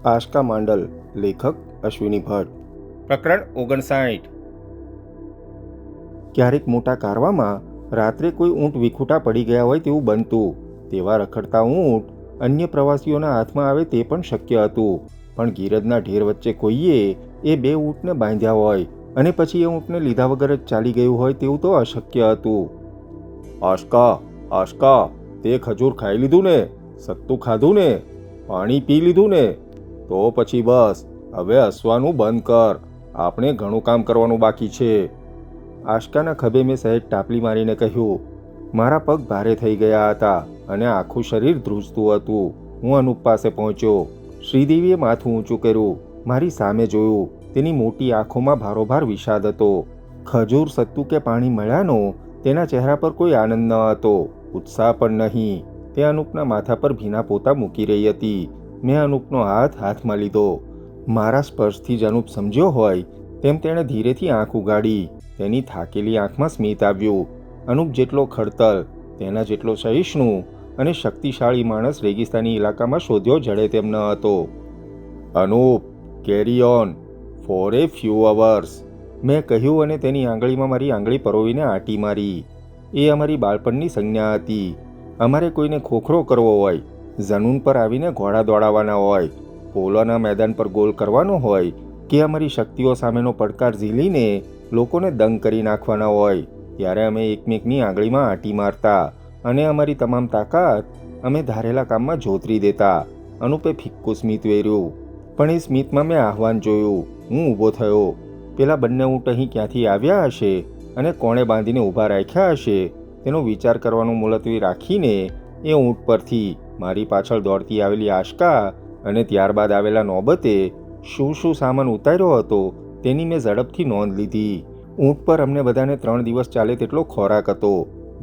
આશકા માંડલ. લેખક અશ્વિની ભટ્ટ. પ્રકરણ 59. ક્યારેક મોટા કારવામાં રાત્રે કોઈ ઊંટ વિખૂટા પડી ગયા હોય તેવું બનતું. તેવા રખડતા ઊંટ અન્ય પ્રવાસીઓના હાથમાં આવે તે પણ શક્ય હતું, પણ ગીરદના ઢેર વચ્ચે કોઈએ એ બે ઊંટને બાંધ્યા હોય અને પછી એ ઊંટને લીધા વગર જ ચાલી ગયું હોય તેવું તો અશક્ય હતું. આશકા, આશકા, તે ખજૂર ખાઈ લીધું ને? સત્તું ખાધું ને? પાણી પી લીધું ને? તો પછી બસ હવે હસવાનું બંધ કર. આપણે ઘણું કામ કરવાનું બાકી છે. આશકાના ખભે મેં સહેજ ટાપલી મારીને કહ્યું. મારા પગ ભારે થઈ ગયા હતા અને આખું શરીર ધ્રુજતું હતું. હું અનુપ પાસે પહોંચ્યો. શ્રીદેવીએ માથું ઊંચું કર્યું, મારી સામે જોયું. તેની મોટી આંખોમાં ભારોભાર વિષાદ હતો. ખજૂર, સત્તુ કે પાણી મળ્યાનો તેના ચહેરા પર કોઈ આનંદ ન હતો, ઉત્સાહ પણ નહીં. તે અનુપના માથા પર ભીના પોતા મૂકી રહી હતી. મેં અનુપનો હાથમાં લીધો. મારા સ્પર્શથી જ અનુપ સમજ્યો હોય તેમ તેણે ધીરેથી આંખ ઉગાડી. તેની થાકેલી આંખમાં સ્મિત આવ્યું. અનુપ જેટલો ખડતલ, તેના જેટલો સહિષ્ણુ અને શક્તિશાળી માણસ રેગિસ્તાની ઇલાકામાં શોધ્યો જડે તેમ ન હતો. Anup, carry on for a few hours, મેં કહ્યું અને તેની આંગળીમાં મારી આંગળી પરોવીને આંટી મારી. એ અમારી બાળપણની સંજ્ઞા હતી. અમારે કોઈને ખોખરો કરવો હોય, જનૂન પર આવીને ઘોડા દોડાવવાના હોય, પોલોના મેદાન પર ગોલ કરવાનો હોય કે અમારી શક્તિઓ સામેનો પડકાર ઝીલીને લોકોને દંગ કરી નાખવાના હોય, ત્યારે અમે એકમેકની આંગળીમાં આંટી મારતા અને અમારી તમામ તાકાત અમે ધારેલા કામમાં જોતરી દેતા. અનુપે ફિક્કું સ્મિત વેર્યું, પણ એ સ્મિતમાં મેં આહ્વાન જોયું. હું ઊભો થયો. પેલા બંને ઊંટ અહીં ક્યાંથી આવ્યા હશે અને કોણે બાંધીને ઊભા રાખ્યા હશે તેનો વિચાર કરવાનું મુલતવી રાખીને એ ઊંટ પરથી મારી પાછળ દોડતી આવેલી આશકા અને ત્યારબાદ આવેલા નોબતે શું શું સામાન ઉતાર્યો હતો તેની મેં ઝડપથી નોંધ લીધી. ઊંટ પર અમને બધાને 3 દિવસ ચાલે તેટલો ખોરાક હતો,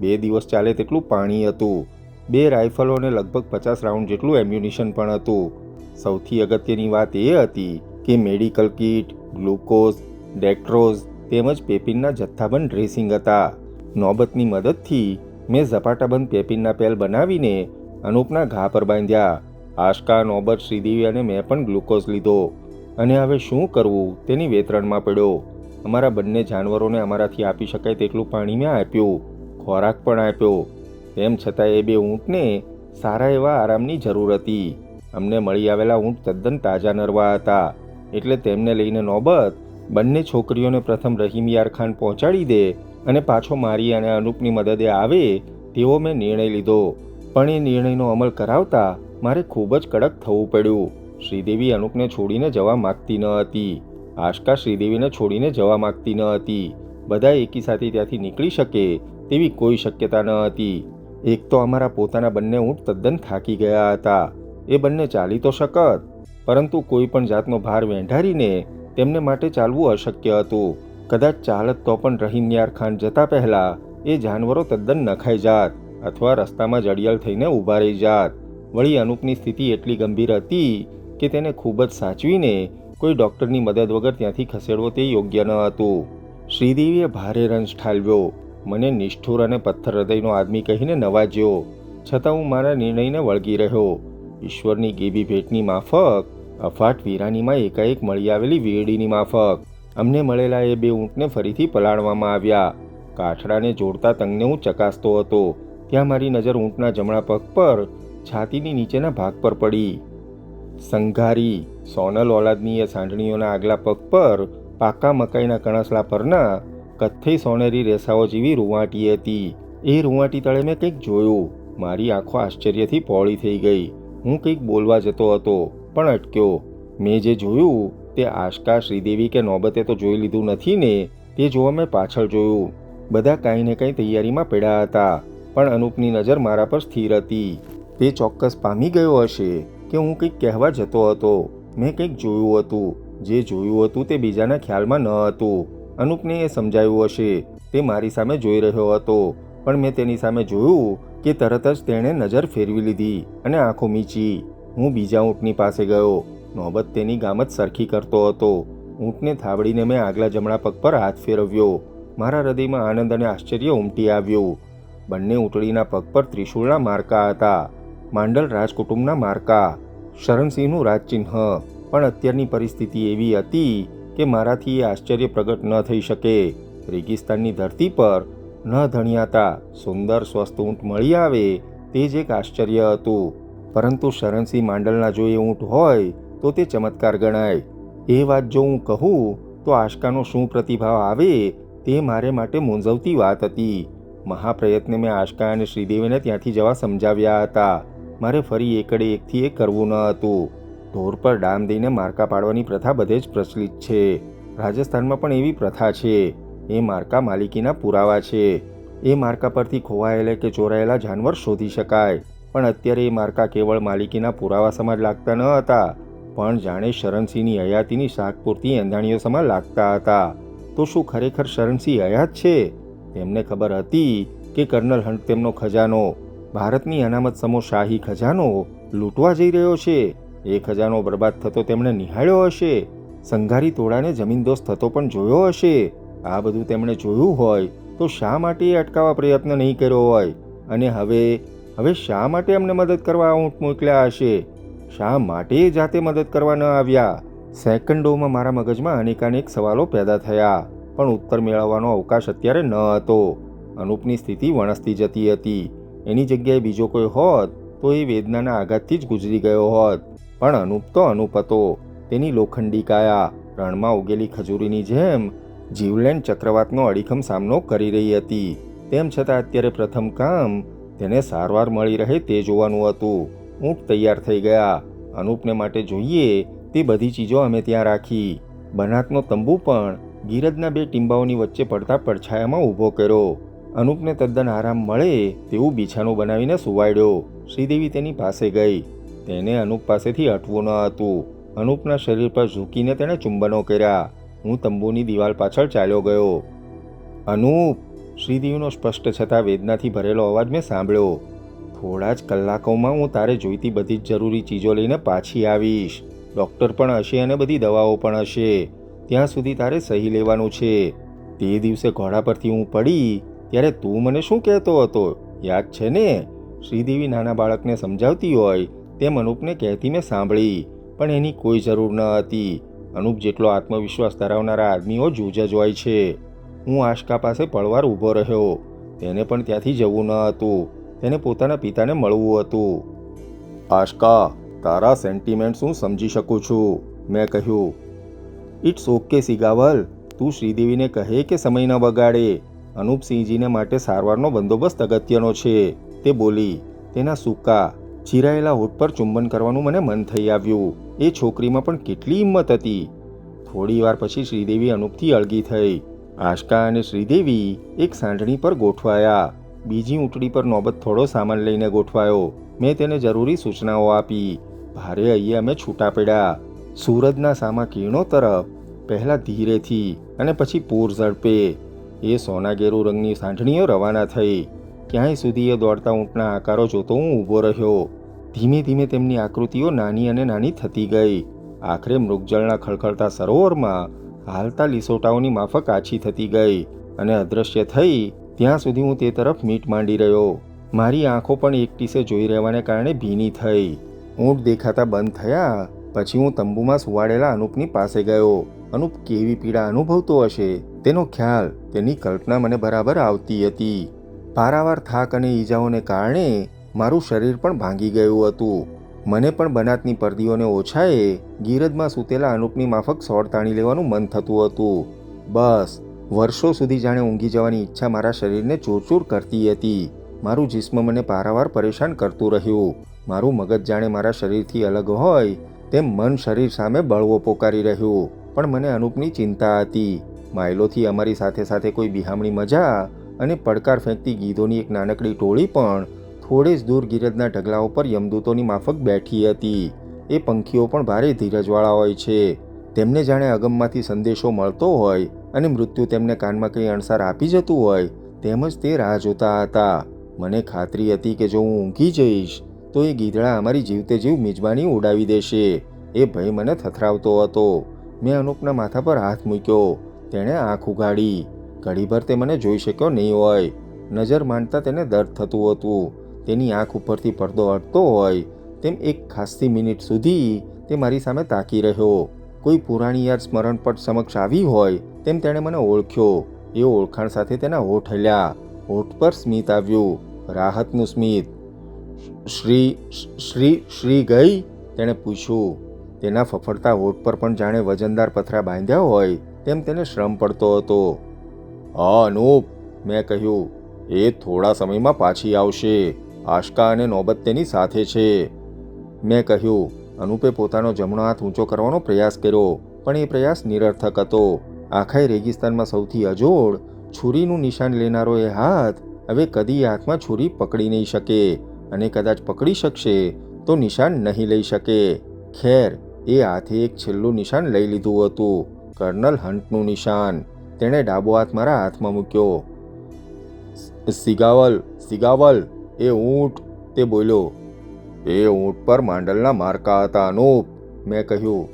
2 દિવસ ચાલે તેટલું પાણી હતું, 2 રાઇફલો અને લગભગ 50 રાઉન્ડ જેટલું એમ્યુનિશન પણ હતું. સૌથી અગત્યની વાત એ હતી કે મેડિકલ કીટ, ગ્લુકોઝ, ડેક્ટ્રોઝ તેમજ પેપિનના જથ્થાબંધ ડ્રેસિંગ હતા. નોબતની મદદથી મેં ઝપાટાબંધ પેપિનના પેલ બનાવીને અનુપના ઘા પર બાંધ્યા. આશકા, નોબત, શ્રીદેવી અને મેં પણ ગ્લુકોઝ લીધો અને હવે શું કરવું તેની વેતરણમાં પડ્યો. અમારા બંને જાનવરોને અમારાથી આપી શકાય તેટલું પાણી મેં આપ્યું, ખોરાક પણ આપ્યો. તેમ છતાં એ બે ઊંટને સારા એવા આરામની જરૂર હતી. અમને મળી આવેલા ઊંટ તદ્દન તાજા નરવા હતા, એટલે તેમને લઈને નોબત બંને છોકરીઓને પ્રથમ રહીમયાર ખાન પહોંચાડી દે અને પાછો મારી અને અનુપની મદદે આવે તેવો મેં નિર્ણય લીધો. પણ એ નિર્ણયનો અમલ કરાવતા મારે ખૂબ જ કડક થવું પડ્યું. શ્રીદેવી અનુપને છોડીને જવા માગતી ન હતી. આશકા શ્રીદેવીને છોડીને જવા માગતી ન હતી. બધા એકી સાથે ત્યાંથી નીકળી શકે તેવી કોઈ શક્યતા ન હતી. એક તો અમારા પોતાના બંને ઊંટ તદ્દન થાકી ગયા હતા. એ બંને ચાલી તો શકત, પરંતુ કોઈ પણ જાતનો ભાર વેંઢારીને તેમને માટે ચાલવું અશક્ય હતું. કદાચ ચાલત તો પણ રહીમયાર ખાન જતા પહેલાં એ જાનવરો તદ્દન નખાઈ જાત અથવા રસ્તામાં જડિયાળ થઈને ઊભા રહી જાત. વળી અનુપની સ્થિતિ એટલી ગંભીર હતી કે તેને ખૂબ જ સાચવીને કોઈ ડૉક્ટરની મદદ વગર ત્યાંથી ખસેડવો તે યોગ્ય ન હતું. શ્રીદેવીએ ભારે રંજ ઠાલવ્યો. મને નિષ્ઠુર અને પથ્થર હૃદયનો આદમી કહીને નવાજ્યો, છતાં હું મારા નિર્ણયને વળગી રહ્યો. ઈશ્વરની ગેબી ભેટની માફક, અફાટ વીરાનીમાં એકાએક મળી આવેલી વીરડીની માફક અમને મળેલા એ બે ઊંટને ફરીથી પલાળવામાં આવ્યા. કાઠડાને જોડતા તંગને હું ચકાસતો હતો ત્યાં મારી નજર ઊંટના જમણા પગ પર છાતીની નીચેના ભાગ પર પડી. સંઘારી સોનલ ઓલાદની એ સાંઢણીઓના આગલા પગ પર પાકા મકાઈના કણસલા પરના કથ્થઈ સોનેરી રેસાઓ જેવી રૂંવાટી હતી. એ રૂંવાટી તળે મેં કંઈક જોયું. મારી આંખો આશ્ચર્યથી પહોળી થઈ ગઈ. હું કંઈક બોલવા જતો હતો પણ અટક્યો. મેં જે જોયું તે આશકા, શ્રીદેવી કે નોબતે તો જોઈ લીધું નથી ને તે જોવા મેં પાછળ જોયું. બધા કાંઈ ને કાંઈ તૈયારીમાં પડ્યા હતા, પણ અનુપની નજર મારા પર સ્થિર હતી. તે ચોક્કસ પામી ગયો હશે કે હું કંઈક કહેવા જતો હતો. મેં કંઈક જોયું હતું. જે જોયું હતું તે બીજાના ખ્યાલમાં ન હતું. અનુપને એ સમજાયું હશે. તે મારી સામે જોઈ રહ્યો હતો, પણ મેં તેની સામે જોયું કે તરત જ તેણે નજર ફેરવી લીધી અને આંખો મીચી. હું બીજા ઊંટની પાસે ગયો. નોબત તેની ગામત સરખી કરતો હતો. ઊંટને થાબડીને મેં આગલા જમણા પગ પર હાથ ફેરવ્યો. મારા હૃદયમાં આનંદ અને આશ્ચર્ય ઉમટી આવ્યું. બંને ઊંટડીના પગ પર ત્રિશૂળના મારકા હતા. માંડલ રાજકુટુંબના મારકા. શરણસિંહનું રાજચિહ્ન. પણ અત્યારની પરિસ્થિતિ એવી હતી કે મારાથી એ આશ્ચર્ય પ્રગટ ન થઈ શકે. રેગિસ્તાનની ધરતી પર ન ધણિયાતા સુંદર સ્વસ્થ ઊંટ મળી આવે તે જ એક આશ્ચર્ય હતું. પરંતુ શરણસિંહ માંડલના જો એ ઊંટ હોય તો તે ચમત્કાર ગણાય. એ વાત જો હું કહું તો આશકાનો શું પ્રતિભાવ આવે તે મારે માટે મૂંઝવતી વાત હતી. મહાપ્રયત્ને મેં આશકા અને શ્રીદેવીને ત્યાંથી જવા સમજાવ્યા હતા. મારે ફરી એકડે એકથી એક કરવું ન હતું. ઢોર પર ડામ દઈને માર્કા પાડવાની પ્રથા બધે જ પ્રચલિત છે. રાજસ્થાનમાં પણ એવી પ્રથા છે. એ માર્કા માલિકીના પુરાવા છે. એ માર્કા પરથી ખોવાયેલા કે ચોરાયેલા જાનવર શોધી શકાય. પણ અત્યારે એ માર્કા કેવળ માલિકીના પુરાવા સમાજ લાગતા ન હતા, પણ જાણે શરણસિંહની હયાતીની શાક પૂરતી એંધાણીઓ સમાન લાગતા હતા. તો શું ખરેખર શરણસિંહ હયાત છે? તેમને ખબર હતી કે કર્નલ હન્ટ તેમનો ખજાનો, ભારતની અનામત સમો શાહી ખજાનો લૂંટવા જઈ રહ્યો છે. એ ખજાનો બરબાદ થતો તેમણે નિહાળ્યો હશે. સંઘારી તોડાને જમીનદોસ્ત થતો પણ જોયો હશે. આ બધું તેમણે જોયું હોય તો શા માટે એ અટકાવવા પ્રયત્ન નહીં કર્યો હોય? અને હવે શા માટે અમને મદદ કરવા ઊંટ મોકલ્યા હશે? શા માટે એ જાતે મદદ કરવા ન આવ્યા? સેકન્ડોમાં મારા મગજમાં અનેકાનેક સવાલો પેદા થયા, પણ ઉત્તર મેળવવાનો અવકાશ અત્યારે ન હતો. અનુપની સ્થિતિ વણસતી જતી હતી. એની જગ્યાએ બીજો કોઈ હોત તો એ વેદનાના આઘાતથી જ ગુજરી ગયો હોત. પણ અનુપ તો અનુપ હતો. તેની લોખંડી કાયા રણમાં ઉગેલી ખજૂરીની જેમ જીવલેણ ચક્રવાતનો અડીખમ સામનો કરી રહી હતી. તેમ છતાં અત્યારે પ્રથમ કામ તેને સારવાર મળી રહે તે જોવાનું હતું. ઊંટ તૈયાર થઈ ગયા. અનુપને માટે જોઈએ તે બધી ચીજો અમે ત્યાં રાખી. બનાતનો તંબુ પણ ગીરદના બે ટીંબાઓની વચ્ચે પડતા પડછાયામાં ઊભો કર્યો. અનુપને તદ્દન આરામ મળે તેવું બિછાનું બનાવીને સુવાડ્યો. શ્રીદેવી તેની પાસે ગઈ. તેને અનુપ પાસેથી હટવું ન હતું. અનુપના શરીર પર ઝૂકીને તેણે ચુંબનો કર્યા. હું તંબુની દિવાલ પાછળ ચાલ્યો ગયો. અનુપ! શ્રીદેવીનો સ્પષ્ટ છતાં વેદનાથી ભરેલો અવાજ મેં સાંભળ્યો. થોડા જ કલાકોમાં હું તારે જોઈતી બધી જ જરૂરી ચીજો લઈને પાછી આવીશ. ડૉક્ટર પણ હશે અને બધી દવાઓ પણ હશે. ત્યાં સુધી તારે સહી લેવાનું છે. તે દિવસે ઘોડા પરથી હું પડી ત્યારે તું મને શું કહેતો હતો, યાદ છે ને? શ્રીદેવી નાના બાળકને સમજાવતી હોય તેમ અનુપને કહેતી મેં સાંભળી, પણ એની કોઈ જરૂર ન હતી. અનુપ જેટલો આત્મવિશ્વાસ ધરાવનારા આદમીઓ જૂજ જ હોય છે. હું આશકા પાસે પળવાર ઊભો રહ્યો. તેને પણ ત્યાંથી જવું ન હતું. તેને પોતાના પિતાને મળવું હતું. આશકા, તારા સેન્ટિમેન્ટ્સ હું સમજી શકું છું, મેં કહ્યું. ઇટ્સ ઓકે સિગાવલ, તું શ્રીદેવીને કહે કે સમય ન બગાડે. અનુપસિંહજીને માટે સારવારનો બંદોબસ્ત અગત્યનો છે, તે બોલી. તેના સૂકા ચીરાયેલા હોઠ પર ચુંબન કરવાનું મને મન થઈ આવ્યું. એ છોકરીમાં પણ કેટલી હિંમત હતી. થોડી વાર પછી શ્રીદેવી અનુપથી અળગી થઈ. આશકા અને શ્રીદેવી એક સાંઢણી પર ગોઠવાયા. બીજી ઊંટડી પર નોબત થોડો સામાન લઈને ગોઠવાયો. મેં તેને જરૂરી સૂચનાઓ આપી. ભારે અહીંયા અમે છૂટા પડ્યા. સૂરજના સામા કિરણો તરફ, પહેલાં ધીરેથી અને પછી પૂર ઝડપે. એ સોનાગેરુ રંગની સાંઢણીઓ રવાના થઈ. ક્યાંય સુધી એ દોડતા ઊંટના આકારો જોતો હું ઊભો રહ્યો. ધીમે ધીમે તેમની આકૃતિઓ નાની અને નાની થતી ગઈ. આખરે મૃગજળના ખળખળતા સરોવરમાં હાલતા લીસોટાઓની માફક આછી થતી ગઈ અને અદૃશ્ય થઈ ત્યાં સુધી હું તે તરફ મીટ માંડી રહ્યો. મારી આંખો પણ એકટીસે જોઈ રહેવાને કારણે ભીની થઈ. ઊંટ દેખાતા બંધ થયા પછી હું તંબુમાં સુવાડેલા અનુપની પાસે ગયો. અનુપ કેવી પીડા અનુભવતો હશે તેનો ખ્યાલ, તેની કલ્પના મને બરાબર આવતી હતી. પારાવાર થાક અને ઈજાઓને કારણે મારું શરીર પણ ભાંગી ગયું હતું. મને પણ બનાતની પરદીઓને ઓછાએ ગીરદમાં સૂતેલા અનુપની માફક સોળ તાણી લેવાનું મન થતું હતું. બસ વર્ષો સુધી જાણે ઊંઘી જવાની ઈચ્છા મારા શરીરને ચૂરચૂર કરતી હતી. મારું જિસ્મ મને પારાવાર પરેશાન કરતું રહ્યું. મારું મગજ જાણે મારા શરીરથી અલગ હોય તેમ મન શરીર સામે બળવો પોકારી રહ્યું. પણ મને અનુપની ચિંતા હતી. માઇલોથી અમારી સાથે સાથે કોઈ બિહામણી મજા અને પડકાર ફેંકતી ગીધોની એક નાનકડી ટોળી પણ થોડે જ દૂર ગીરદના ઢગલાઓ પર યમદૂતોની માફક બેઠી હતી. એ પંખીઓ પણ ભારે ધીરજવાળા હોય છે. તેમને જાણે અગમમાંથી સંદેશો મળતો હોય અને મૃત્યુ તેમને કાનમાં કંઈ અણસાર આપી જતું હોય તેમજ તે રાહ જોતા હતા. મને ખાતરી હતી કે જો હું ઊંઘી જઈશ તો એ ગીધડા અમારી જીવતે જીવ મિજબાની ઉડાવી દેશે. એ ભય મને થથરાવતો હતો. મેં અનુપના માથા પર હાથ મૂક્યો. તેણે આંખ ઉઘાડી. ઘડીભર તે મને જોઈ શક્યો નહીં હોય. નજર માંડતા તેને દર્દ થતું હતું. તેની આંખ ઉપરથી પડદો હટતો હોય તેમ એક ખાસ્સી મિનિટ સુધી તે મારી સામે તાકી રહ્યો. કોઈ પુરાણી યાદ સ્મરણપટ સમક્ષ આવી હોય તેમ તેણે મને ઓળખ્યો. એ ઓળખાણ સાથે તેના હોઠ હલ્યા. હોઠ પર સ્મિત આવ્યું, રાહતનું સ્મિત. શ્રી ગઈ? તેણે પૂછ્યું. તેના ફફડતા હોઠ પર પણ જાણે વજનદાર પથરા બાંધ્યા હોય તેમ તેને શ્રમ પડતો હતો. હા અનૂપ, મેં કહ્યું, એ થોડા સમયમાં પાછી આવશે. આશકા અને નોબત તેની સાથે છે. મેં કહ્યું. અનુપે પોતાનો જમણો હાથ ઊંચો કરવાનો પ્રયાસ કર્યો, પણ એ પ્રયાસ નિરર્થક હતો. આખાય રેગિસ્તાનમાં સૌથી અજોડ છુરીનું નિશાન લેનારો એ હાથ હવે કદી હાથમાં છુરી પકડી નહીં શકે, અને કદાચ પકડી શકશે તો નિશાન નહીં લઈ શકે. ખેર, એ હાથે એક છેલ્લું નિશાન લઈ લીધું હતું, કર્નલ હન્ટનું નિશાન. તેણે ડાબો હાથ મારા હાથમાં મૂક્યો. સિગાવલ, એ ઊંટ, તે બોલ્યો. એ ઊંટ પર માંડલના મારકા હતા અનૂપ, મેં કહ્યું.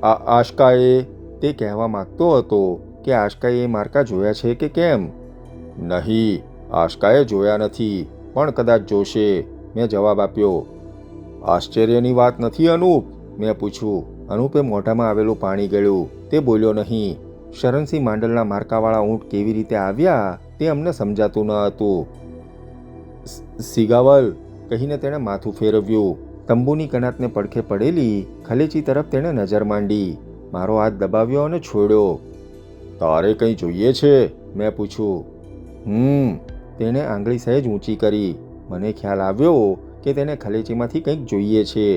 આશકાએ? તે કહેવા માગતો હતો કે આશકાએ એ મારકા જોયા છે કે કેમ. નહીં, આશકાએ જોયા નથી, પણ કદાચ જોશે, મેં જવાબ આપ્યો. આશ્ચર્યની વાત નથી અનૂપ? મેં પૂછ્યું. અનુપે મોઢામાં આવેલું પાણી ગળ્યું. તે બોલ્યો નહીં. શરણસિંહ માંડલના મારકાવાળા ઊંટ કેવી રીતે આવ્યા તે અમને સમજાતું ન હતું. સિગાવલ કહીને તેણે માથું ફેરવ્યું. તંબુની કનાતને પડખે પડેલી ખલેચી તરફ તેણે નજર માંડી. મારો હાથ દબાવ્યો અને છોડ્યો. તારે કંઈ જોઈએ છે? મેં પૂછ્યું. તેણે આંગળી સહેજ ઊંચી કરી. મને ખ્યાલ આવ્યો કે તેને ખલેચીમાંથી કંઈક જોઈએ છે.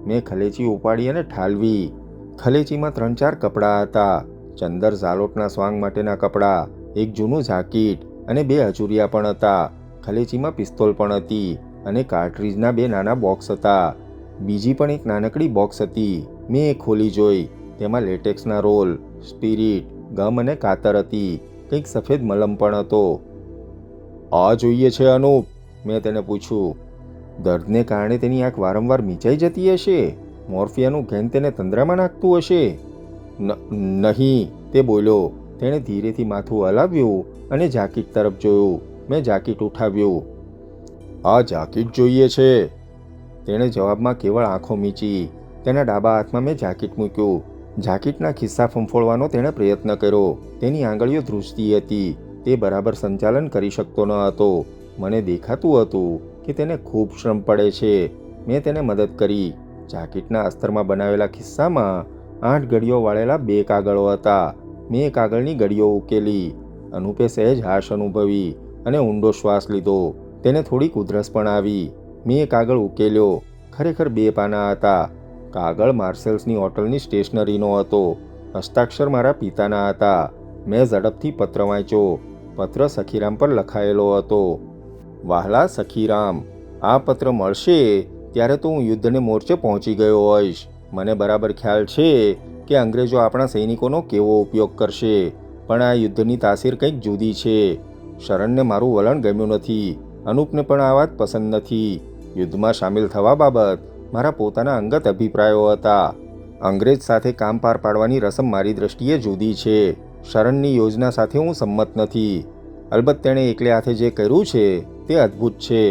મેં ખલેચી ઉપાડી અને ઠાલવી. ખલેચીમાં 3-4 કપડાં હતા. ચંદર ઝાલોટના સ્વાંગ માટેના કપડાં, એક જૂનું જાકીટ અને 2 હજુરિયા પણ હતા. ખલેચીમાં પિસ્તોલ પણ હતી અને કાર્ટ્રીજના 2 નાના બોક્સ હતા. બીજી પણ એક નાનકડી બોક્સ હતી. મેં એ ખોલી જોઈ. તેમાં લેટેક્સના રોલ, સ્પિરિટ, ગમ અને કાતર હતી. કંઈક સફેદ મલમ પણ હતો. આ જોઈએ છે અનૂપ? મેં તેને પૂછ્યું. દર્દને કારણે તેની આંખ વારંવાર મીચાઈ જતી હશે? મોર્ફિયાનું ઘેન તેને તંદ્રામાં નાખતું હશે? નહીં, તે બોલ્યો. તેણે ધીરેથી માથું હલાવ્યું અને જાકીટ તરફ જોયું. મેં જાકીટ ઉઠાવ્યું. આ જાકીટ જોઈએ છે? તેણે જવાબમાં કેવળ આંખો મીચી. તેના ડાબા હાથમાં મેં જાકીટ મૂક્યું. જાકીટના ખિસ્સા ફંફોળવાનો તેણે પ્રયત્ન કર્યો. તેની આંગળીઓ ધ્રુજતી હતી. તે બરાબર સંચાલન કરી શકતો ન હતો. મને દેખાતું હતું કે તેને ખૂબ શ્રમ પડે છે. મેં તેને મદદ કરી. જાકીટના અસ્તરમાં બનાવેલા ખિસ્સામાં 8 ગળીઓ વાળેલા 2 કાગળો હતા. મેં એ કાગળની ગળીઓ ઉકેલી. અનુપે સહેજ હાશ અનુભવી અને ઊંડો શ્વાસ લીધો. તેને થોડીક ઉધરસ પણ આવી. મેં એ કાગળ ઉકેલ્યો. ખરેખર 2 પાના હતા. કાગળ માર્સેલ્સની હોટલની સ્ટેશનરીનો હતો. હસ્તાક્ષર મારા પિતાના હતા. મેં ઝડપથી પત્ર વાંચ્યો. પત્ર સખીરામ પર લખાયેલો હતો. વહાલા સખીરામ, આ પત્ર મળશે ત્યારે તો હું યુદ્ધને મોરચે પહોંચી ગયો હોઈશ. મને બરાબર ખ્યાલ છે કે અંગ્રેજો આપણા સૈનિકોનો કેવો ઉપયોગ કરશે, પણ આ યુદ્ધની તાસીર કંઈક જુદી છે. શરણને મારું વલણ ગમ્યું નથી. અનુપને પણ આ વાત પસંદ નથી. યુદ્ધમાં સામેલ થવા બાબત મારા પોતાના અંગત અભિપ્રાયો હતા. અંગ્રેજ સાથે કામ પાર પાડવાની રસમ મારી દ્રષ્ટિએ જુદી છે. શરણની યોજના સાથે હું સંમત નથી. અલબત્ત તેણે એકલે હાથે જે કર્યું છે તે અદ્ભુત છે,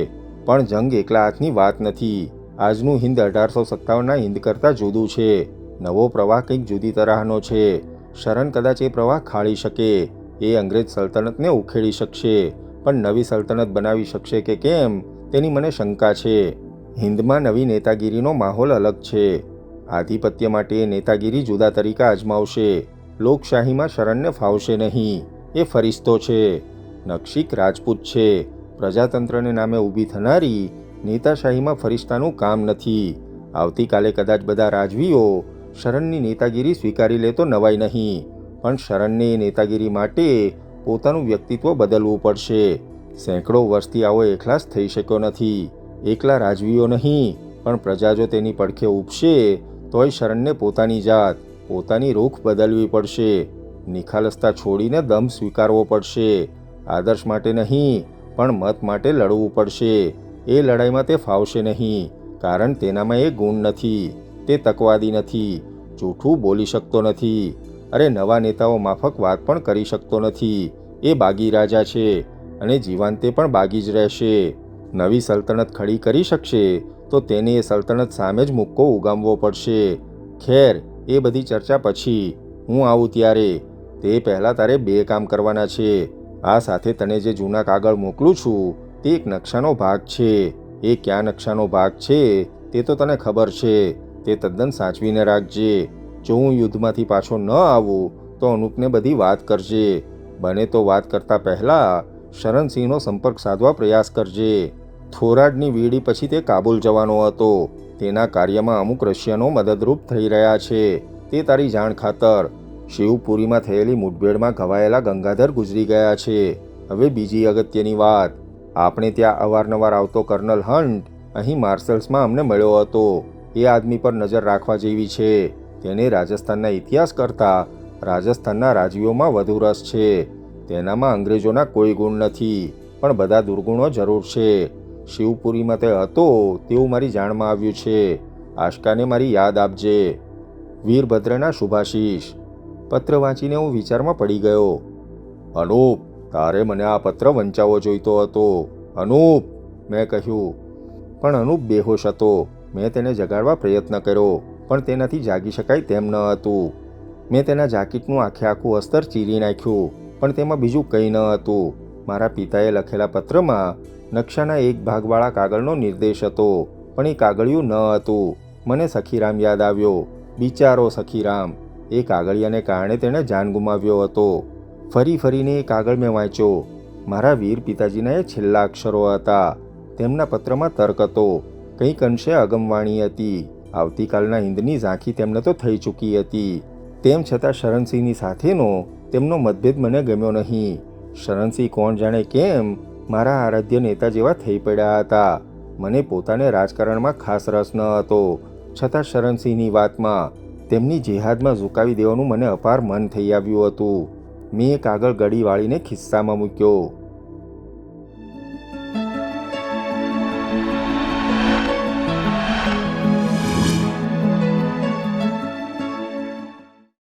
પણ જંગ એકલા હાથની વાત નથી. આજનું હિન્દ 1857ના હિન્દ કરતાં જુદું છે. નવો પ્રવાહ કંઈક જુદી તરહનો છે. શરણ કદાચ એ પ્રવાહ ખાળી શકે. એ અંગ્રેજ સલ્તનતને ઉખેડી શકશે, પણ નવી સલ્તનત બનાવી શકશે કે કેમ તેની મને શંકા છે. હિન્દમાં નવી નેતાગીરીનો માહોલ અલગ છે. આધિપત્ય માટે એ નેતાગીરી જુદા તરીકા અજમાવશે. લોકશાહીમાં શરણને ફાવશે નહીં. એ ફરિશ્તો છે. નક્ષિક રાજપૂત છે. પ્રજાતંત્રને નામે ઊભી થનારી નેતાશાહીમાં ફરિશ્તાનું કામ નથી. આવતીકાલે કદાચ બધા રાજવીઓ શરણની નેતાગીરી સ્વીકારી લે તો નવાઈ નહીં, પણ શરણને એ નેતાગીરી માટે પોતાનું વ્યક્તિત્વ બદલવું પડશે. સેંકડો વર્ષથી આવો એકલા જ થઈ શક્યો નથી. એકલા રાજવીઓ નહીં, પણ પ્રજા જો તેની પડખે ઊભશે તોય શરણને પોતાની જાત, પોતાની રૂખ બદલવી પડશે. નિખાલસતા છોડીને દમ સ્વીકારવો પડશે. આદર્શ માટે નહીં, પણ મત માટે લડવું પડશે. એ લડાઈમાં તે ફાવશે નહીં, કારણ તેનામાં એ ગુણ નથી. તે તકવાદી નથી, જૂઠું બોલી શકતો નથી. અરે, નવા નેતાઓ માફક વાત પણ કરી શકતો નથી. એ બાગી રાજા છે અને જીવાંતે પણ બાગી જ રહેશે. નવી સલ્તનત ખડી કરી શકશે તો તેને એ સલ્તનત સામે જ મુક્કો ઉગામવો પડશે. ખેર, એ બધી ચર્ચા પછી. હું આવું ત્યારે. તે પહેલાં તારે 2 કામ કરવાના છે. આ સાથે તને જે જૂના કાગળ મોકલું છું તે એક નકશાનો ભાગ છે. એ ક્યાં નકશાનો ભાગ છે તે તો તને ખબર છે. તે તદ્દન સાચવીને રાખજે. જો હું યુદ્ધમાંથી પાછો ન આવું તો અનુપને બધી વાત કરજે. બને તો વાત કરતાં પહેલાં શરણસિંહનો સંપર્ક સાધવા પ્રયાસ કરજે. થોરાડની વીડી પછી તે કાબુલ જવાનો હતો. તેના કાર્યમાં અમુક રશિયનો મદદરૂપ થઈ રહ્યા છે. તે તારી જાણ ખાતર. શિવપુરીમાં થયેલી મુઠભેડમાં ઘવાયેલા ગંગાધર ગુજરી ગયા છે. હવે બીજી અગત્યની વાત. આપણે ત્યાં અવારનવાર આવતો કર્નલ હન્ટ અહીં માર્શલ્સમાં અમને મળ્યો હતો. એ આદમી પર નજર રાખવા જેવી છે. તેને રાજસ્થાનના ઇતિહાસ કરતાં રાજસ્થાનના રાજવીઓમાં વધુ રસ છે. તેનામાં અંગ્રેજોના કોઈ ગુણ નથી, પણ બધા દુર્ગુણો જરૂર છે. શિવપુરીમાં તે હતો તેવું મારી જાણમાં આવ્યું છે. આશકાને મારી યાદ આપજે. વીરભદ્રના શુભાશીષ. પત્ર વાંચીને હું વિચારમાં પડી ગયો. અનુપ, તારે મને આ પત્ર વંચાવવો જોઈતો હતો. અનુપ, મેં કહ્યું. પણ અનુપ બેહોશ હતો. મેં તેને જગાડવા પ્રયત્ન કર્યો, પણ તેનાથી જાગી શકાય તેમ ન હતું. મેં તેના જાકીટનું આખું અસ્તર ચીરી નાખ્યું, પણ તેમાં બીજું કંઈ ન હતું. મારા પિતાએ લખેલા પત્રમાં નકશાના એક ભાગવાળા કાગળનો નિર્દેશ હતો, પણ એ કાગળિયું ન હતું. મને સખીરામ યાદ આવ્યો. બિચારો સખીરામ. એ કાગળિયાને કારણે તેણે જાન ગુમાવ્યો હતો. ફરી ફરીને એ કાગળ મેં વાંચ્યો. મારા વીર પિતાજીના એ છેલ્લા અક્ષરો હતા. તેમના પત્રમાં તર્ક હતો. કંઈક અંશે અગમવાણી હતી. આવતીકાલના હિંદની ઝાંખી તેમને તો થઈ ચૂકી હતી. તેમ છતાં શરણસિંહની સાથેનો તેમનો મતભેદ મને ગમ્યો નહીં. શરણસિંહ કોણ જાણે કેમ મારા આરાધ્ય નેતા જેવા થઈ પડ્યા હતા. મને પોતાને રાજકારણમાં ખાસ રસ ન હતો, છતાં શરણસિંહની વાતમાં, તેમની જેહાદમાં ઝુકાવી દેવાનું મને અપાર મન થઈ આવ્યું હતું. મેં એ કાગળ ગળી વાળીને ખિસ્સામાં મૂક્યો.